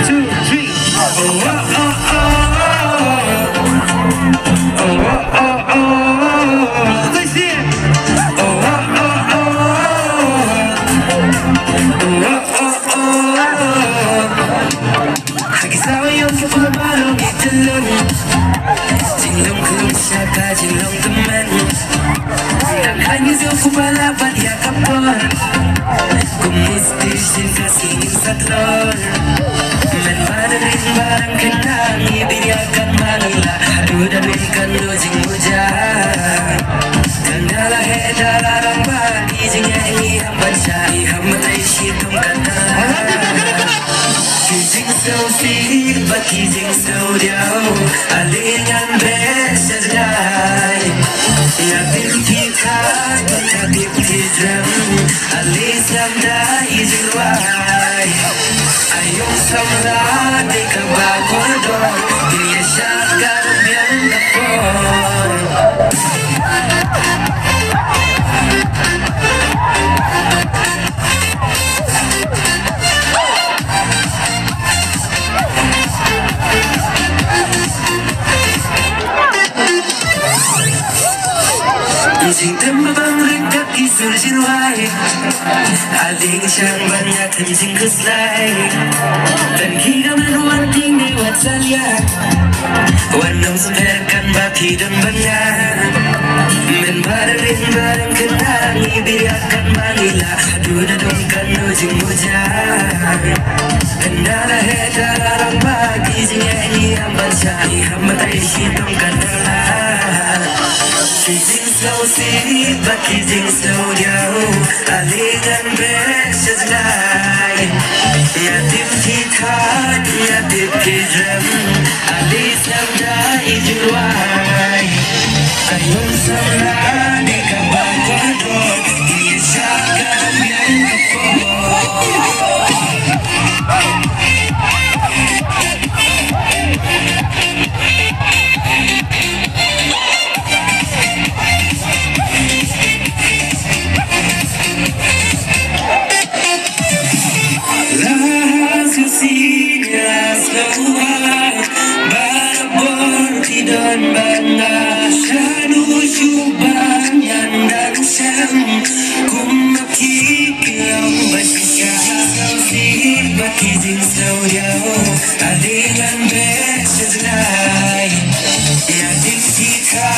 two, three. Oh, oh, oh, oh. Oh, oh, oh, oh. Let's see it. Oh, oh, oh, oh. Oh, oh, oh. 하기사와 연습을 바로 믿들러니 진동그럼 시작하지 롱드맨 난 한이서 구발라발 약합벌 Kumusti kasih satlor Menmadarin barang kenang Ibiriakan manila Aduh dan berikan dojing mujah Kendala hedala rambat Izinnya ini hambat syari Hambat aisyidum kata Kijing so sih But kijing so diao Alingan besajai Yabim kita Yabim hijram Alis yang dah izirwai Ayung samla Dika bagodong Dia syakar biar lapor Cinta membangring kaki surjirwai Aling siyang banyak kencing keslay Dan hingga menuanting lewat salya Warnam seperkan baki dan banyak Menbadarin barang kenang Ibiriakan manila Aduh dadungkan dojing mujah Kendala hedala rambak Izinnya ini hambat syari Hambat aisyidum kandala Kijing slow sih, but kijing slow jauh Alingan besajai Yatim jihad, yatim hijram Alis lamda ijirwai Ayun samla di kabang kodok Dia syakam yang kepok Dan bangga Syadu syuban yang dan sang Kumaki kelam basyah Sih baki jing saudau Alingan besajai Yadim kita